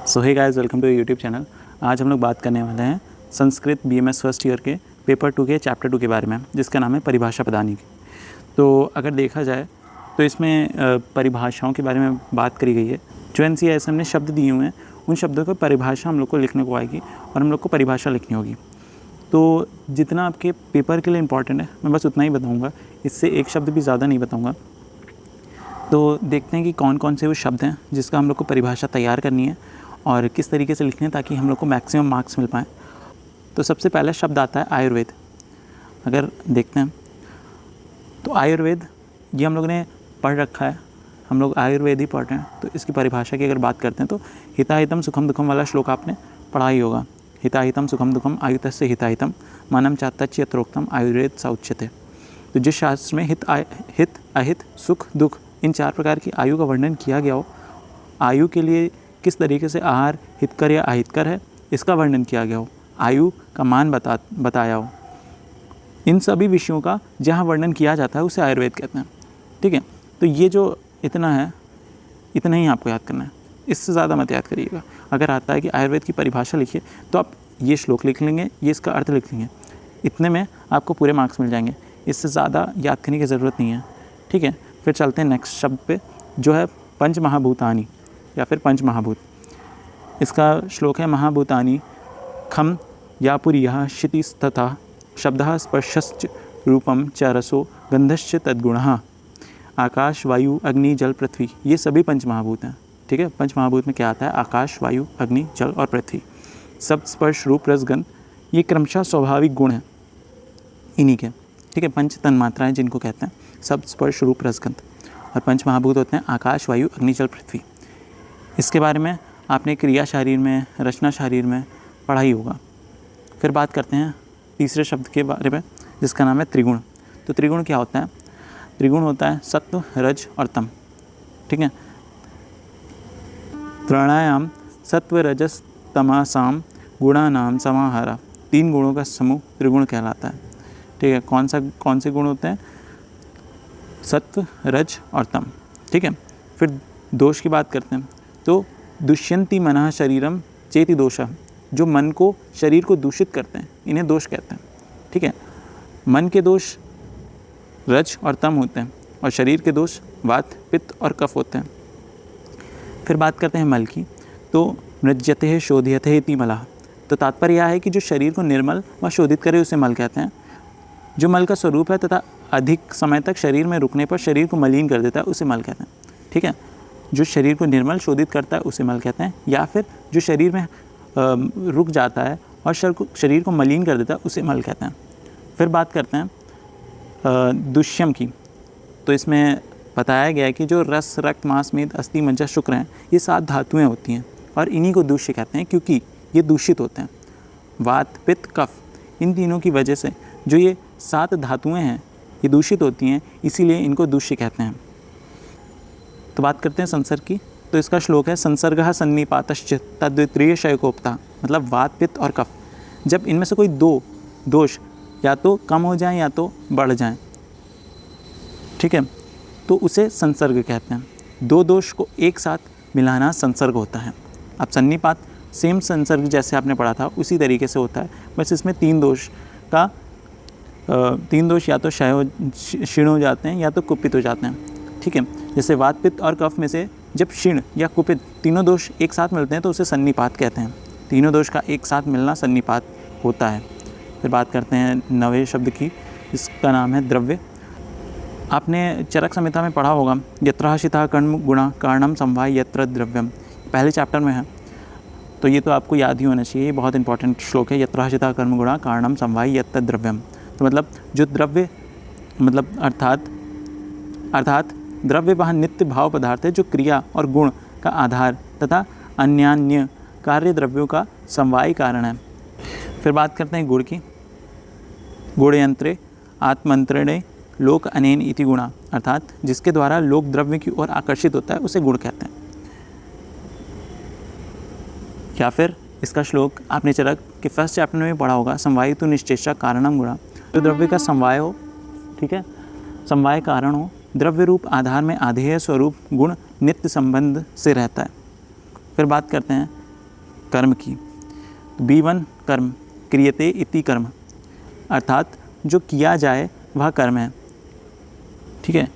So hey guys, welcome to YouTube channel. आज हम लोग बात करने वाले हैं संस्कृत बीएमएस फर्स्ट ईयर के पेपर 2 के चैप्टर 2 के बारे में, जिसका नाम है परिभाषा पदानी की। तो अगर देखा जाए तो इसमें परिभाषाओं के बारे में बात करी गई है। जो NCSM ने शब्द दिए हुए हैं उन शब्दों की परिभाषा हम लोग को लिखने को आएगी और हम लोग को परिभाषा लिखनी होगी। तो जितना आपके पेपर के लिए इम्पॉर्टेंट है मैं बस उतना ही बताऊँगा, इससे एक शब्द भी ज़्यादा नहीं बताऊँगा। तो देखते हैं कि कौन कौन से वो शब्द हैं जिसका हम लोग को परिभाषा तैयार करनी है और किस तरीके से लिखने हैं ताकि हम लोग को मैक्सिमम मार्क्स मिल पाएँ। तो सबसे पहला शब्द आता है आयुर्वेद। अगर देखते हैं तो आयुर्वेद ये हम लोग ने पढ़ रखा है, हम लोग आयुर्वेद ही पढ़ रहे हैं। तो इसकी परिभाषा की अगर बात करते हैं तो हिताहितम सुखम दुखम वाला श्लोक आपने पढ़ा ही होगा। हिताहितम सुखम दुखम आयुतस्य हिताहितम मानम चातच यत्रोक्तम आयुर्वेद स उच्यते। तो जिस शास्त्र में हित अहित सुख दुख इन 4 प्रकार की आयु का वर्णन किया गया हो, आयु के लिए किस तरीके से आहार हितकर या अहितकर है इसका वर्णन किया गया हो, आयु का मान बताया हो, इन सभी विषयों का जहाँ वर्णन किया जाता है उसे आयुर्वेद कहते हैं। ठीक है, तो ये जो इतना है इतना ही आपको याद करना है, इससे ज़्यादा मत याद करिएगा। अगर आता है कि आयुर्वेद की परिभाषा लिखिए तो आप ये श्लोक लिख लेंगे, ये इसका अर्थ लिख लेंगे, इतने में आपको पूरे मार्क्स मिल जाएंगे। इससे ज़्यादा याद करने की ज़रूरत नहीं है। ठीक है, फिर चलते हैं नेक्स्ट शब्द पे जो है पंच महाभूतानी या फिर पंच महाभूत। इसका श्लोक है महाभूतानी खम यापुर्यः क्षितिस्तथा शब्दः स्पर्शश्च रूपम च रसो गंधश्च तद्गुणः आकाश वायु अग्नि जल पृथ्वी। ये सभी पंच महाभूत हैं। ठीक है, पंच महाभूत में क्या आता है? आकाश वायु अग्नि जल और पृथ्वी। शब्द स्पर्श रूप रस गंध ये क्रमशः स्वाभाविक गुण हैं इन्हीं के। ठीक है, पंच तन्मात्राएँ जिनको कहते हैं शब्द स्पर्श रूप रस गंध, और पंच महाभूत होते हैं आकाश वायु अग्नि जल पृथ्वी। इसके बारे में आपने क्रिया शारीर में रचना शारीर में पढ़ा ही होगा। फिर बात करते हैं तीसरे शब्द के बारे में जिसका नाम है त्रिगुण। तो त्रिगुण क्या होता है? त्रिगुण होता है सत्व रज और तम। ठीक है, त्रणायाम सत्व रजस तमासाम गुणानाम समाहारा। 3 गुणों का समूह त्रिगुण कहलाता है। ठीक है, कौन से गुण होते हैं? सत्व रज और तम। ठीक है, फिर दोष की बात करते हैं तो दुष्यंती मनः शरीरम चेति दोषः। जो मन को शरीर को दूषित करते हैं इन्हें दोष कहते हैं। ठीक है, मन के दोष रज और तम होते हैं और शरीर के दोष वात पित्त और कफ होते हैं। फिर बात करते हैं मल की। तो मृज्यते शोध्यते इति मलः। तो तात्पर्य यह है कि जो शरीर को निर्मल व शोधित करे उसे मल कहते हैं। जो मल का स्वरूप है तथा अधिक समय तक शरीर में रुकने पर शरीर को मलिन कर देता है उसे मल कहते हैं। ठीक है, जो शरीर को निर्मल शोधित करता है उसे मल कहते हैं, या फिर जो शरीर में रुक जाता है और शरीर को मलिन कर देता है उसे मल कहते हैं। फिर बात करते हैं दुष्यम की। तो इसमें बताया गया है कि जो रस रक्त मांस मेद अस्थि मज्जा शुक्र हैं ये 7 धातुएं होती हैं और इन्हीं को दूष्य कहते हैं क्योंकि ये दूषित होते हैं। वात पित्त कफ इन तीनों की वजह से जो ये 7 धातुएं हैं ये दूषित होती हैं, इसीलिए इनको दूष्य कहते हैं। तो बात करते हैं संसर्ग की। तो इसका श्लोक है संसर्गः सन्निपातश्च तद्वित्रीय क्षयकोप्ता। मतलब वात पित्त और कफ, जब इनमें से कोई 2 दोष या तो कम हो जाएं या तो बढ़ जाएं, ठीक है, तो उसे संसर्ग कहते हैं। 2 दोष को एक साथ मिलाना संसर्ग होता है। अब सन्निपात सेम संसर्ग जैसे आपने पढ़ा था उसी तरीके से होता है, बस इसमें 3 दोष का 3 दोष या तो क्षीण हो जाते हैं या तो कुपित हो जाते हैं। ठीक है, जैसे वात पित्त और कफ में से जब क्षीण या कुपित तीनों दोष एक साथ मिलते हैं तो उसे सन्निपात कहते हैं। तीनों दोष का एक साथ मिलना सन्निपात होता है। फिर बात करते हैं 9वें शब्द की, इसका नाम है द्रव्य। आपने चरक संहिता में पढ़ा होगा यत्र शिता कर्म गुणा कारणम समवाय यत्र द्रव्यम, पहले चैप्टर में है। तो ये तो आपको याद ही होना चाहिए, ये बहुत इंपॉर्टेंट श्लोक है। यत्र शिता कर्म गुणा कारणम समवाय यत्र द्रव्यम। तो मतलब जो द्रव्य मतलब अर्थात द्रव्य वह नित्य भाव पदार्थ है जो क्रिया और गुण का आधार तथा अन्यान्य कार्य द्रव्यों का समवाय कारण है। फिर बात करते हैं गुण की। गुणयंत्रे आत्मंत्रणे लोक अनेन इति गुणा। अर्थात जिसके द्वारा लोक द्रव्य की ओर आकर्षित होता है उसे गुण कहते हैं। या फिर इसका श्लोक आपने चरक के फर्स्ट चैप्टर में पढ़ा होगा समवाय तो निश्चेषा कारणम गुणा। जो द्रव्य का समवाय हो, ठीक है, समवाय कारण हो, द्रव्य रूप आधार में आधेय स्वरूप गुण नित्य संबंध से रहता है। फिर बात करते हैं कर्म की। B1 कर्म क्रियते इति कर्म, अर्थात जो किया जाए वह कर्म है। ठीक है,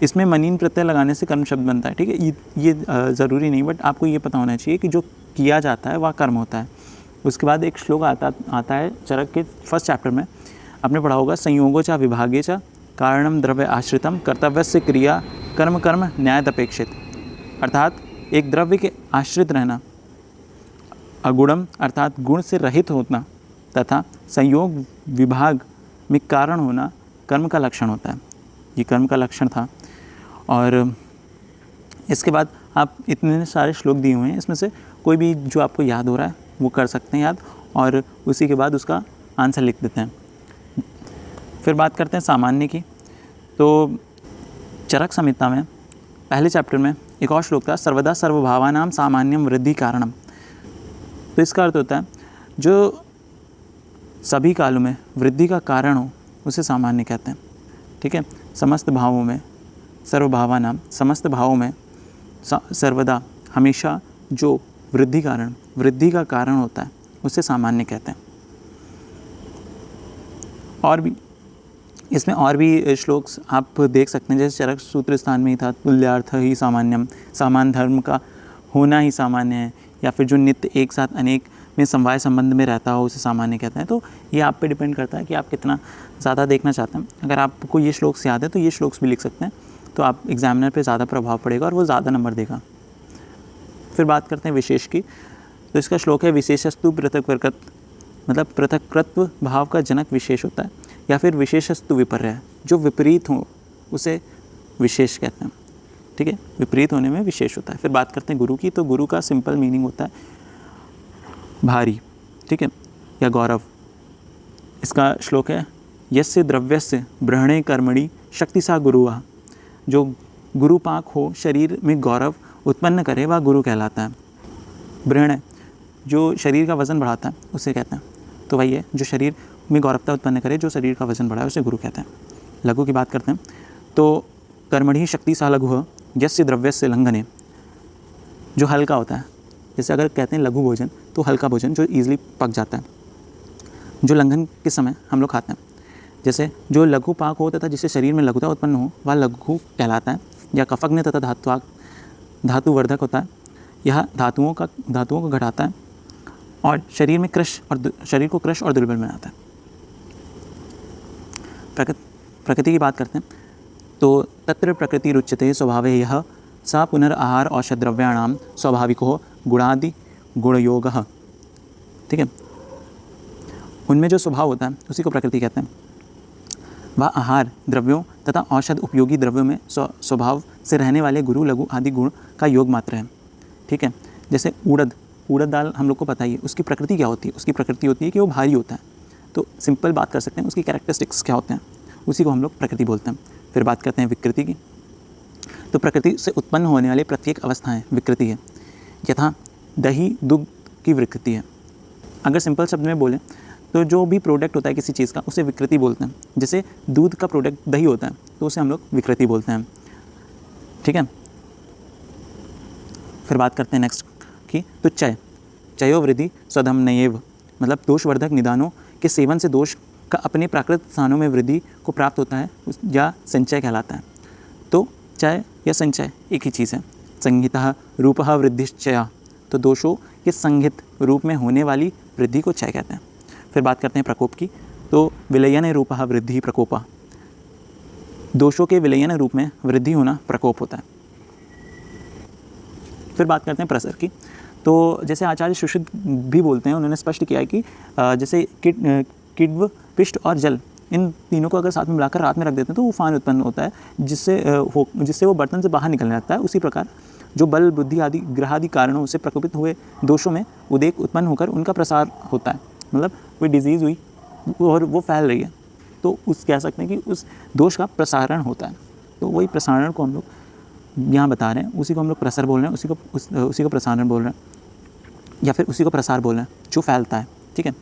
इसमें मनीन प्रत्यय लगाने से कर्म शब्द बनता है। ठीक है, ये ज़रूरी नहीं, बट आपको ये पता होना चाहिए कि जो किया जाता है वह कर्म होता है। उसके बाद एक श्लोक आता है चरक के फर्स्ट चैप्टर में, आपने पढ़ा होगा, संयोगो चा विभागे चा कारणम द्रव्य आश्रितम कर्तव्यस्य क्रिया कर्म कर्म न्यायत अपेक्षित, अर्थात एक द्रव्य के आश्रित रहना, अगुणम अर्थात गुण से रहित होना, तथा संयोग विभाग में कारण होना कर्म का लक्षण होता है। ये कर्म का लक्षण था। और इसके बाद आप इतने सारे श्लोक दिए हुए हैं, इसमें से कोई भी जो आपको याद हो रहा है वो कर सकते हैं याद, और उसी के बाद उसका आंसर लिख देते हैं। फिर बात करते हैं सामान्य की। तो चरक संहिता में पहले चैप्टर में एक और श्लोक था, सर्वदा सर्वभावानां सामान्यम वृद्धि कारणम। तो इसका अर्थ होता है जो सभी कालों में वृद्धि का कारण हो उसे सामान्य कहते हैं। ठीक है, समस्त भावों में, सर्वभावानां समस्त भावों में सर्वदा हमेशा जो वृद्धि का कारण होता है उसे सामान्य कहते हैं। और भी इसमें और भी श्लोक आप देख सकते हैं, जैसे चरक सूत्र स्थान में ही था, तुल्यार्थ ही सामान्यम, समान धर्म का होना ही सामान्य है, या फिर जो नित्य एक साथ अनेक में समवाय संबंध में रहता हो उसे सामान्य कहते हैं। तो ये आप पे डिपेंड करता है कि आप कितना ज़्यादा देखना चाहते हैं। अगर आपको ये श्लोक्स याद है तो ये श्लोक्स भी लिख सकते हैं, तो आप एग्जामिनर पे ज़्यादा प्रभाव पड़ेगा और वो ज़्यादा नंबर देगा। फिर बात करते हैं विशेष की। तो इसका श्लोक है, विशेषस्तु पृथक, मतलब पृथकत्व भाव का जनक विशेष होता है, या फिर विशेषस्तु विपर्य, जो विपरीत हो उसे विशेष कहते हैं। ठीक है, विपरीत होने में विशेष होता है। फिर बात करते हैं गुरु की। तो गुरु का सिंपल मीनिंग होता है भारी, ठीक है, या गौरव। इसका श्लोक है, यस्य द्रव्यस्य ब्रहणे कर्मणि शक्ति सा गुरुआ, जो गुरुपाक हो, शरीर में गौरव उत्पन्न करे वह गुरु कहलाता है। ब्रहण जो शरीर का वज़न बढ़ाता है उसे कहते हैं। तो वही है, जो शरीर में गौरवता उत्पन्न करे, जो शरीर का वज़न बढ़ाए उसे गुरु कहते हैं। लघु की बात करते हैं तो कर्मणि शक्ति सा लघु यस्य द्रव्यस्य लंघने, जो हल्का होता है। जैसे अगर कहते हैं लघु भोजन तो हल्का भोजन जो ईजिली पक जाता है, जो लंघन के समय हम लोग खाते हैं। जैसे जो लघु पाक हो तथा जिससे शरीर में लघुता उत्पन्न हो वह लघु कहलाता है। या कफग्न तथा धातुवर्धक होता है, यह धातुओं को घटाता है और शरीर को क्रश और दुर्बल बनाता है। प्रकृति की बात करते हैं तो तत्र प्रकृति रुच्यते स्वभावे यह सा पुनराहार औषधद्रव्याणाम स्वाभाविको गुणादि गुणयोगः। ठीक है, उनमें जो स्वभाव होता है उसी को प्रकृति कहते हैं। वह आहार द्रव्यों तथा औषध उपयोगी द्रव्यों में स्वभाव से रहने वाले गुरु लघु आदि गुण का योग मात्र है। ठीक है, जैसे उड़द दाल हम लोग को पता ही है, उसकी प्रकृति क्या होती है? उसकी प्रकृति होती है कि वो भारी होता है। तो सिंपल बात कर सकते हैं उसकी कैरेक्टरिस्टिक्स क्या होते हैं, उसी को हम लोग प्रकृति बोलते हैं। फिर बात करते हैं विकृति की। तो प्रकृति से उत्पन्न होने वाली प्रत्येक अवस्थाएं विकृति है। यथा दही दुग्ध की विकृति है। अगर सिंपल शब्द में बोलें तो जो भी प्रोडक्ट होता है किसी चीज़ का उसे विकृति बोलते हैं। जैसे दूध का प्रोडक्ट दही होता है तो उसे हम लोग विकृति बोलते हैं। ठीक है, फिर बात करते हैं नेक्स्ट की। तो चयो वृद्धि स्वधम नयेव, मतलब दोषवर्धक निदानों के सेवन से दोष का अपने प्राकृत स्थानों में वृद्धि को प्राप्त होता है या संचय कहलाता है। तो चय या संचय एक ही चीज़ है। संहिता रूपः वृद्धिश्चया, तो दोषों के संहित रूप में होने वाली वृद्धि को चय कहते हैं। फिर बात करते हैं प्रकोप की। तो विलयन रूपः वृद्धि प्रकोपः, दोषों के विलयन रूप में वृद्धि होना प्रकोप होता है। फिर बात करते हैं प्रसर की। तो जैसे आचार्य सुश्रुत भी बोलते हैं, उन्होंने स्पष्ट किया है कि जैसे किड्व पिष्ट और जल, इन तीनों को अगर साथ में मिलाकर रात में रख देते हैं तो उफान उत्पन्न होता है, जिससे वो बर्तन से बाहर निकलने लगता है। उसी प्रकार जो बल बुद्धि आदि ग्रह आदि कारणों से प्रकोपित हुए दोषों में उद्रेक उत्पन्न होकर उनका प्रसार होता है। मतलब कोई डिजीज़ हुई और वो फैल रही है तो उस कह सकते हैं कि उस दोष का प्रसारण होता है। तो वही प्रसारण को हम लोग यहाँ बता रहे हैं, उसी को हम लोग प्रसर बोल रहे हैं, उसी को प्रसारण बोल रहे हैं, या फिर उसी को प्रसार बोल रहे हैं जो फैलता है। ठीक है,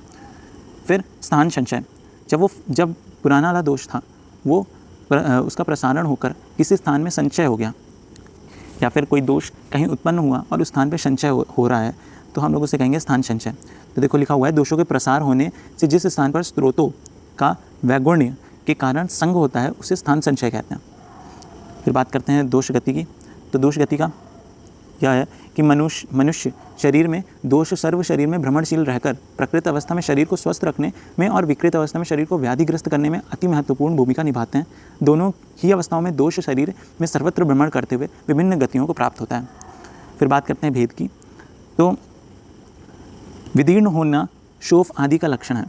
फिर स्थान संचय, जब पुराना वाला दोष था वो उसका प्रसारण होकर किसी स्थान में संचय हो गया, या फिर कोई दोष कहीं उत्पन्न हुआ और उस स्थान पर संचय हो रहा है तो हम लोग उसे कहेंगे स्थान संचय। तो देखो लिखा हुआ है, दोषों के प्रसार होने से जिस स्थान पर स्रोतों का वैगुण्य के कारण संग होता है उसे स्थान संचय कहते हैं। फिर बात करते हैं दोष गति की। तो दोष गति का यह है कि मनुष्य शरीर में दोष सर्व शरीर में भ्रमणशील रहकर प्रकृत अवस्था में शरीर को स्वस्थ रखने में और विकृत अवस्था में शरीर को व्याधिग्रस्त करने में अति महत्वपूर्ण भूमिका निभाते हैं। दोनों ही अवस्थाओं में दोष शरीर में सर्वत्र भ्रमण करते हुए विभिन्न गतियों को प्राप्त होता है। फिर बात करते हैं भेद की। तो विदीर्ण होना शोफ आदि का लक्षण है,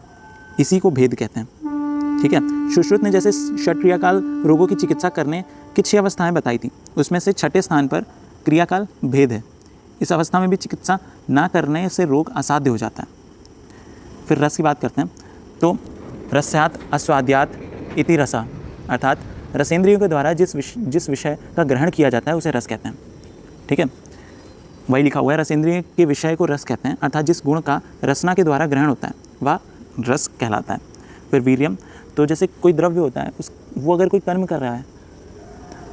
इसी को भेद कहते हैं। ठीक है, सुश्रुत ने जैसे षट क्रियाकाल रोगों की चिकित्सा करने की 6 अवस्थाएं बताई थी, उसमें से छठे स्थान पर क्रियाकाल भेद है। इस अवस्था में भी चिकित्सा ना करने से रोग असाध्य हो जाता है। फिर रस की बात करते हैं। तो रस्यात अस्वाद्यात इति रसा, अर्थात रसेंद्रियों के द्वारा जिस विषय का ग्रहण किया जाता है उसे रस कहते हैं। ठीक है, वही लिखा हुआ है, रसेंद्रिय के विषय को रस कहते हैं, अर्थात जिस गुण का रसना के द्वारा ग्रहण होता है वह रस कहलाता है। फिर वीर्यम, तो जैसे कोई द्रव्य होता है वो अगर कोई कर्म कर रहा है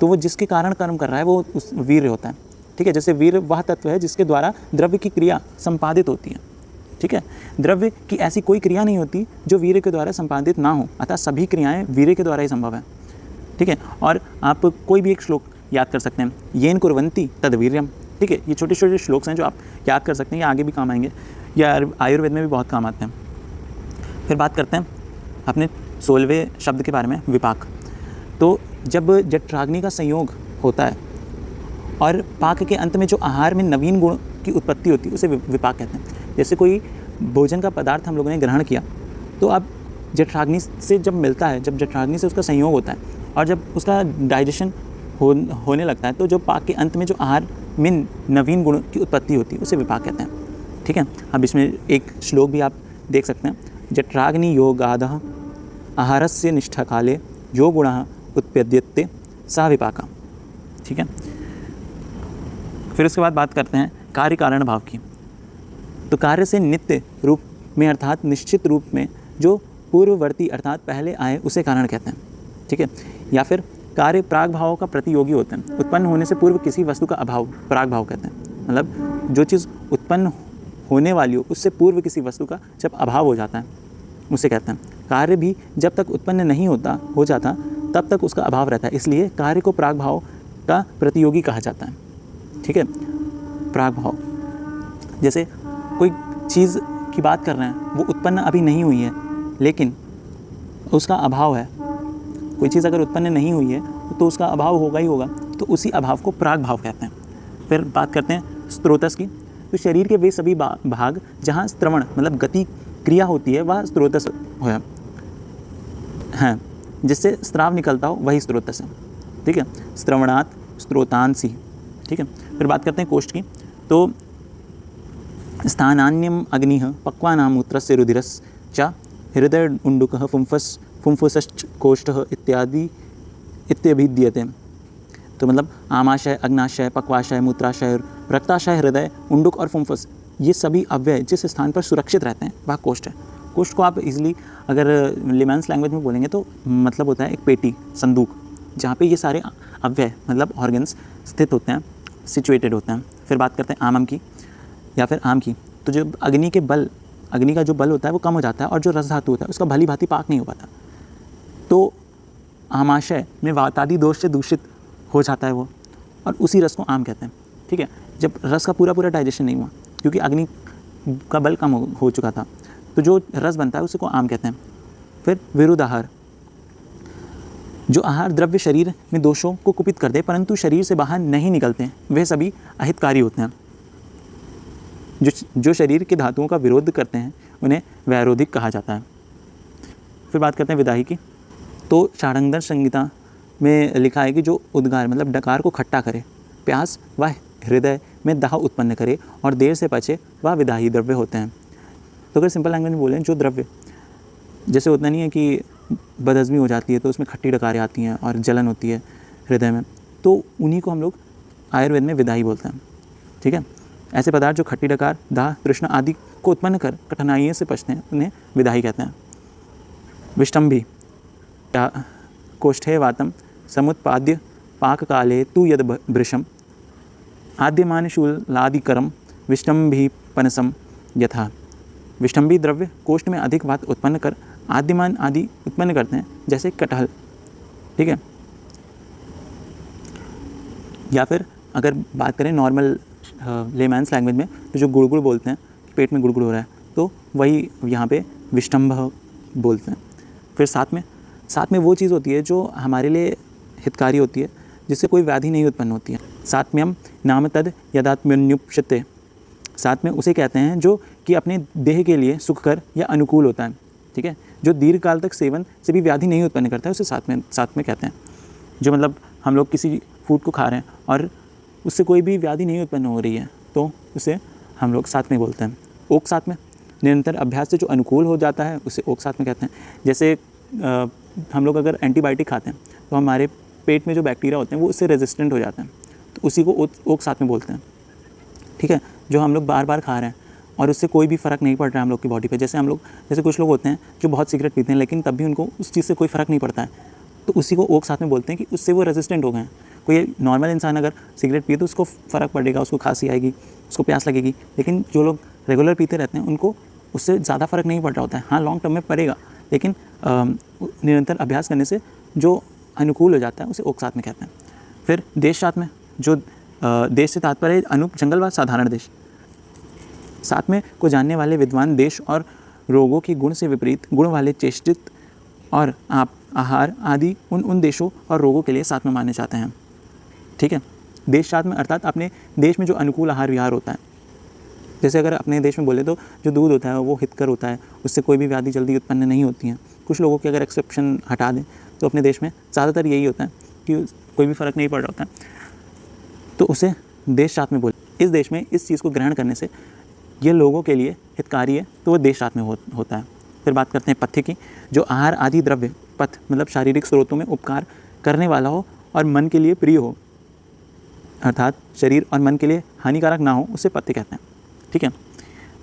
तो वो जिसके कारण कर्म कर रहा है वो उस वीर्य होता है। ठीक है, जैसे वीर्य वह तत्व है जिसके द्वारा द्रव्य की क्रिया संपादित होती है। ठीक है, द्रव्य की ऐसी कोई क्रिया नहीं होती जो वीर्य के द्वारा संपादित ना हो, अतः सभी क्रियाएं वीर्य के द्वारा ही संभव है। ठीक है, और आप कोई भी एक श्लोक याद कर सकते हैं, येन कुर्वन्ति तद वीर्यम। ठीक है, ये छोटे छोटे श्लोक हैं जो आप याद कर सकते हैं, ये आगे भी काम आएंगे, या आयुर्वेद में भी बहुत काम आते हैं। फिर बात करते हैं अपने 16वें शब्द के बारे में, विपाक। तो जब जठराग्नि का संयोग होता है और पाक के अंत में जो आहार में नवीन गुण की उत्पत्ति होती है उसे विपाक कहते हैं। जैसे कोई भोजन का पदार्थ हम लोगों ने ग्रहण किया तो अब जठराग्नि से जब मिलता है, जब जठराग्नि से उसका संयोग होता है और जब उसका डाइजेशन होने लगता है तो जो पाक के अंत में जो आहार में नवीन गुण की उत्पत्ति होती है उसे विपाक कहते हैं। ठीक है, अब इसमें एक श्लोक भी आप देख सकते हैं, जठराग्नि योगादः आहारस्य निष्ठा काले यो गुणः उत्पद्यते सा विपाका। ठीक है, फिर उसके बाद बात करते हैं कार्य कारण भाव की। तो कार्य से नित्य रूप में अर्थात निश्चित रूप में जो पूर्ववर्ती अर्थात पहले आए उसे कारण कहते हैं। ठीक है, या फिर कार्य प्राग भाव का प्रतियोगी होते हैं, उत्पन्न होने से पूर्व किसी वस्तु का अभाव प्राग भाव कहते हैं। मतलब जो चीज़ उत्पन्न होने वाली हो उससे पूर्व किसी वस्तु का जब अभाव हो जाता है उसे कहते हैं। कार्य भी जब तक उत्पन्न नहीं हो जाता तब तक उसका अभाव रहता है, इसलिए कार्य को प्राग भाव का प्रतियोगी कहा जाता है। ठीक है, प्राग भाव, जैसे कोई चीज़ की बात कर रहे हैं, वो उत्पन्न अभी नहीं हुई है लेकिन उसका अभाव है। कोई चीज़ अगर उत्पन्न नहीं हुई है तो उसका अभाव होगा ही होगा, तो उसी अभाव को प्राग भाव कहते हैं। फिर बात करते हैं स्त्रोतस की। तो शरीर के वे सभी भाग जहाँ स्त्रवण मतलब गति क्रिया होती है वह स्त्रोतस है, जिससे स्त्राव निकलता हो वही स्त्रोतस है। ठीक है, स्त्रवणात् स्त्रोतांसी। ठीक है, फिर बात करते हैं कोष्ठ की। तो स्थानान्यम अग्निः पक्वानां मूत्रस्य रुधिरश्च हृदय उंडुकः फुंफुसश्च कोष्ठः इत्यादि इत्यभिधीयते। तो मतलब आमाशय, अग्नाशय, पक्वाशय, मूत्राशय, रक्ताशय, हृदय, उंडुक और फुंफुस, ये सभी अव्यय जिस स्थान पर सुरक्षित रहते हैं वह कोष्ठ है। कोष्ठ को आप इजीली अगर लेमैन्स लैंग्वेज में बोलेंगे तो मतलब होता है एक पेटी, संदूक, जहाँ पे ये सारे अव्यय मतलब ऑर्गन्स स्थित होते हैं, सिचुएटेड होते हैं। फिर बात करते हैं आमम की या फिर आम की। तो जो अग्नि का जो बल होता है वो कम हो जाता है और जो रस धातु होता है उसका भली भांति पाक नहीं हो पाता, तो आमाशय में वातादि दोष से दूषित हो जाता है वो, और उसी रस को आम कहते हैं। ठीक है, जब रस का पूरा डाइजेशन नहीं हुआ क्योंकि अग्नि का बल कम हो चुका था, तो जो रस बनता है उसी को आम कहते हैं। फिर विरुद्ध आहार, जो आहार द्रव्य शरीर में दोषों को कुपित कर दे परंतु शरीर से बाहर नहीं निकलते हैं वे सभी अहितकारी होते हैं। जो शरीर के धातुओं का विरोध करते हैं उन्हें वैरोधिक कहा जाता है। फिर बात करते हैं विदाही की। तो षाडंगर संहिता में लिखा है कि जो उद्गार मतलब डकार को खट्टा करे, प्यास व हृदय में दाह उत्पन्न करे और देर से पचे वह विदाही द्रव्य होते हैं। तो अगर सिंपल लैंग्वेज में बोलें, जो द्रव्य जैसे उतना नहीं है कि बदहज़मी हो जाती है तो उसमें खट्टी डकारें आती हैं और जलन होती है हृदय में, तो उन्हीं को हम लोग आयुर्वेद में विदाही बोलते हैं। ठीक है, ऐसे पदार्थ जो खट्टी डकार, दाह, तृष्णा आदि को उत्पन्न कर कठिनाइयों से बचते हैं उन्हें विदाही कहते हैं। विष्टम्भी कोष्ठे वातम समुत्पाद्य पाक काले तु यद भृशम आद्यमान शूलादिकरम विष्टम्भी पनसम यथा। विष्टम्भी द्रव्य कोष्ठ में अधिक वात उत्पन्न कर आद्यमान आदि उत्पन्न करते हैं, जैसे कटहल। ठीक है। या फिर अगर बात करें नॉर्मल लेमैन्स लैंग्वेज में, तो जो गुड़गुड़ बोलते हैं, पेट में गुड़गुड़ हो रहा है, तो वही यहाँ पे विष्टम्भ बोलते हैं। फिर साथ में वो चीज़ होती है जो हमारे लिए हितकारी होती है, जिससे कोई व्याधि नहीं उत्पन्न होती है। सात्म्यम नाम तद यदात्म्यन्युप्यते। साथ में उसे कहते हैं जो कि अपने देह के लिए सुखकर या अनुकूल होता है। ठीक है। जो दीर्घ काल तक सेवन से भी व्याधि नहीं उत्पन्न करता है, उसे साथ में कहते हैं। जो मतलब हम लोग किसी फूड को खा रहे हैं और उससे कोई भी व्याधि नहीं उत्पन्न हो रही है, तो उसे हम लोग साथ में बोलते हैं। ओक साथ में निरंतर अभ्यास से जो अनुकूल हो जाता है, उसे ओक साथ में कहते हैं। जैसे हम लोग अगर एंटीबायोटिक खाते हैं तो हमारे पेट में जो बैक्टीरिया होते हैं वो उससे रेजिस्टेंट हो जाते हैं, तो उसी को ओक साथ में बोलते हैं। ठीक है। जो हम लोग बार बार खा रहे हैं और उससे कोई भी फ़र्क नहीं पड़ रहा है हम लोग की बॉडी पे। जैसे कुछ लोग होते हैं जो बहुत सिगरेट पीते हैं, लेकिन तब भी उनको उस चीज़ से कोई फ़र्क नहीं पड़ता है, तो उसी को ओक साथ में बोलते हैं कि उससे वो रेजिस्टेंट हो गए हैं। कोई नॉर्मल इंसान अगर सिगरेट पिए तो उसको फ़र्क पड़ेगा, उसको खांसी आएगी, उसको प्यास लगेगी, लेकिन जो लोग रेगुलर पीते रहते हैं उनको उससे ज़्यादा फ़र्क नहीं पड़ रहा होता है। हाँ, लॉन्ग टर्म में पड़ेगा, लेकिन निरंतर अभ्यास करने से जो अनुकूल हो जाता है उसे ओक साथ में कहते हैं। फिर देश साथ में, जो देश से तात्पर्य अनुप जंगल व साधारण देश। साथ में को जानने वाले विद्वान देश और रोगों के गुण से विपरीत गुण वाले चेष्टित और आहार आदि उन देशों और रोगों के लिए साथ में माने जाते हैं। ठीक है। देश साथ में अर्थात अपने देश में जो अनुकूल आहार विहार होता है। जैसे अगर अपने देश में बोले तो जो दूध होता है वो हितकर होता है, उससे कोई भी व्याधि जल्दी उत्पन्न नहीं होती हैं। कुछ लोगों के अगर एक्सेप्शन हटा दें तो अपने देश में ज़्यादातर यही होता है कि कोई भी फ़र्क नहीं पड़ रहा होता है, तो उसे देश साथ में बोले। इस देश में इस चीज़ को ग्रहण करने से ये लोगों के लिए हितकारी है, तो वो देश साथ में होता है। फिर बात करते हैं पथ्य की। जो आहार आदि द्रव्य पथ मतलब शारीरिक स्रोतों में उपकार करने वाला हो और मन के लिए प्रिय हो, अर्थात शरीर और मन के लिए हानिकारक ना हो, उसे पथ्य कहते हैं। ठीक है।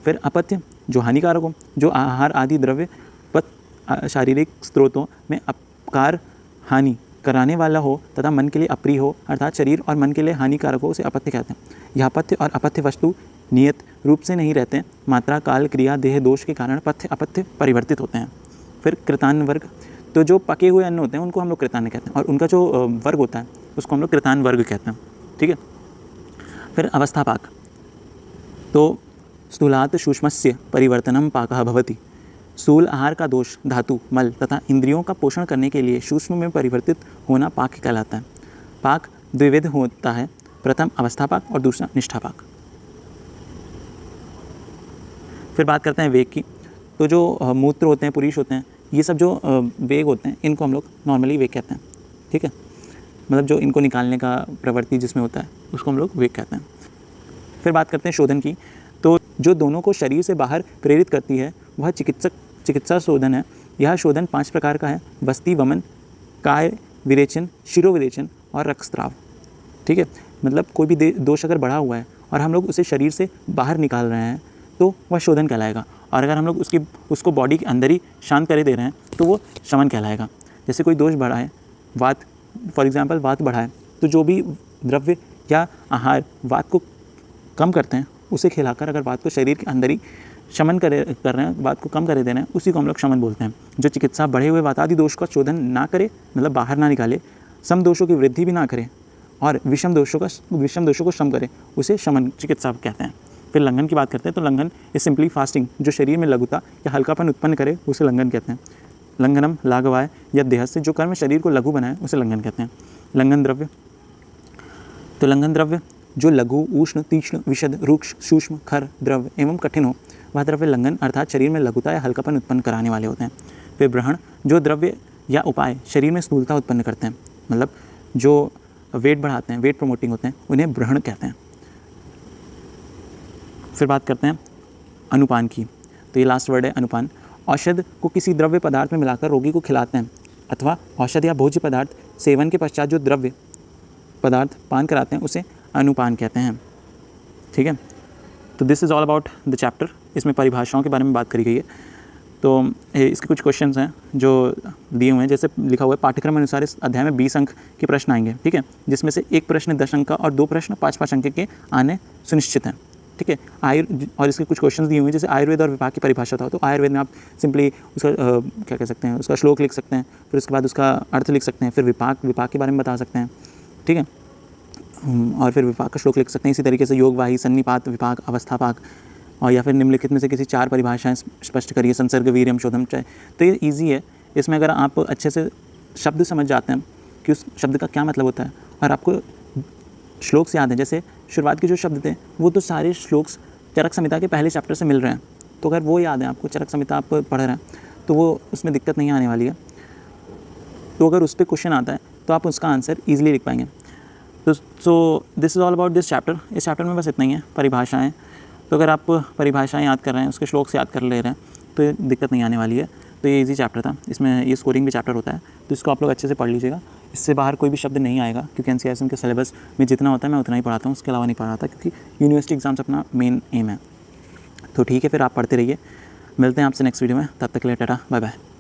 फिर अपथ्य, जो हानिकारक हो। जो आहार आदि द्रव्य पथ शारीरिक स्रोतों में अपकार हानि कराने वाला हो तथा मन के लिए अप्रिय हो, अर्थात शरीर और मन के लिए हानिकारक हो, उसे अपथ्य कहते हैं। यह पथ्य और अपथ्य वस्तु नियत रूप से नहीं रहते हैं, मात्रा काल क्रिया देह दोष के कारण पथ्य अपथ्य परिवर्तित होते हैं। फिर कृतान वर्ग, तो जो पके हुए अन्न होते हैं उनको हम लोग कृतान कहते हैं, और उनका जो वर्ग होता है उसको हम लोग कृतान वर्ग कहते हैं। ठीक है। फिर अवस्था पाक, तो स्थूलात् सूक्ष्मस्य परिवर्तनम पाकः भवति। स्थूल आहार का दोष धातु मल तथा इंद्रियों का पोषण करने के लिए सूक्ष्म में परिवर्तित होना पाक कहलाता है। पाक द्विविध होता है, प्रथम अवस्था पाक और दूसरा निष्ठा पाक। फिर बात करते हैं वेग की। तो जो मूत्र होते हैं, पुरीष होते हैं, ये सब जो वेग होते हैं इनको हम लोग नॉर्मली वेग कहते हैं। ठीक है। मतलब जो इनको निकालने का प्रवृत्ति जिसमें होता है उसको हम लोग वेग कहते हैं। फिर बात करते हैं शोधन की। तो जो दोनों को शरीर से बाहर प्रेरित करती है वह चिकित्सा शोधन है। यह शोधन 5 प्रकार का है: बस्ती, वमन, काय विरेचन, शिरोविरेचन और रक्तस्राव। ठीक है। मतलब कोई भी दोष अगर बढ़ा हुआ है और हम लोग उसे शरीर से बाहर निकाल रहे हैं तो वह शोधन कहलाएगा, और अगर हम लोग उसको बॉडी के अंदर ही शांत करे दे रहे हैं तो वो शमन कहलाएगा। जैसे कोई दोष बढ़ा है, वात फॉर एग्जांपल वात बढ़ा है, तो जो भी द्रव्य या आहार वात को कम करते हैं उसे खिलाकर अगर वात को शरीर के अंदर ही शमन कर रहे हैं, वात को कम करे दे रहे हैं, उसी को हम लोग शमन बोलते हैं। जो चिकित्सा बढ़े हुए वातादि दोष का शोधन ना करे, मतलब बाहर ना निकाले, सम दोषों की वृद्धि भी ना करे और विषम दोषों को शम करे, उसे शमन चिकित्सा कहते हैं। फिर लंघन की बात करते हैं। तो लंघन इज सिंपली फास्टिंग। जो शरीर में लघुता या हल्कापन उत्पन्न करे उसे लंघन कहते हैं। लंघनम लाघवाय या देह से, जो कर्म शरीर को लघु बनाए उसे लंघन कहते हैं। लंघन द्रव्य, तो लंघन द्रव्य जो लघु, उष्ण, तीक्ष्ण, विशद, रूक्ष, सूक्ष्म, खर, द्रव्य एवं कठिन हो, वह द्रव्य लंघन अर्थात शरीर में लघुता या हल्कापन उत्पन्न कराने वाले होते हैं। फिर ब्रहण, जो द्रव्य या उपाय शरीर में स्थूलता उत्पन्न करते हैं, मतलब जो वेट बढ़ाते हैं, वेट प्रमोटिंग होते हैं, उन्हें ब्रहण कहते हैं। फिर बात करते हैं अनुपान की। तो ये लास्ट वर्ड है अनुपान। औषध को किसी द्रव्य पदार्थ में मिलाकर रोगी को खिलाते हैं, अथवा औषध या भोज्य पदार्थ सेवन के पश्चात जो द्रव्य पदार्थ पान कराते हैं उसे अनुपान कहते हैं। ठीक है। तो this is all about the chapter. इसमें परिभाषाओं के बारे में बात करी गई है। तो इसके कुछ क्वेश्चंस हैं जो दिए हुए हैं, जैसे लिखा हुआ है पाठ्यक्रम अनुसार इस अध्याय में 20 अंक के प्रश्न आएंगे, ठीक है, जिसमें से एक प्रश्न 10 अंक का और 2 प्रश्न 5-5 अंक के आने सुनिश्चित हैं, ठीक है। और इसके कुछ क्वेश्चंस दिए हुए हैं, जैसे आयुर्वेद और विपाक की परिभाषा था, तो आयुर्वेद में आप सिंपली उसका क्या कह सकते हैं, उसका श्लोक लिख सकते हैं, फिर उसके बाद उसका अर्थ लिख सकते हैं, फिर विपाक के बारे में बता सकते हैं, ठीक है, और फिर विपाक का श्लोक लिख सकते हैं। इसी तरीके से योग वाही, सन्निपात, विपाक, अवस्थापाक, और या फिर निम्नलिखित में से किसी 4 परिभाषाएं स्पष्ट करिए, संसर्ग, वीर्यम, शोधम, चय। तो ये ईजी है, इसमें अगर आप अच्छे से शब्द समझ जाते हैं कि उस शब्द का क्या मतलब होता है और आपको श्लोक से याद है, जैसे शुरुआत के जो शब्द थे वो तो सारे श्लोक्स चरक संहिता के पहले चैप्टर से मिल रहे हैं, तो अगर वो याद है आपको, चरक संहिता आप पढ़ रहे हैं, तो वो उसमें दिक्कत नहीं आने वाली है। तो अगर उस पर क्वेश्चन आता है तो आप उसका आंसर ईजिली लिख पाएंगे। तो so this is all about this chapter. इस चैप्टर में बस इतना ही है, परिभाषाएँ। तो अगर आप परिभाषाएँ याद कर रहे हैं, उसके श्लोक से याद कर ले रहे हैं, तो ये दिक्कत नहीं आने वाली है। तो ये इजी चैप्टर था, इसमें ये स्कोरिंग भी चैप्टर होता है, तो इसको आप लोग अच्छे से पढ़ लीजिएगा। इससे बाहर कोई भी शब्द नहीं आएगा, क्योंकि NCERT के सिलेबस में जितना होता है मैं उतना ही पढ़ाता हूँ, उसके अलावा नहीं पढ़ाता, क्योंकि यूनिवर्सिटी एग्जाम्स अपना मेन एम है। तो ठीक है, फिर आप पढ़ते रहिए, मिलते हैं आपसे नेक्स्ट वीडियो में, तब तक के लिए टाटा, बाय बाय।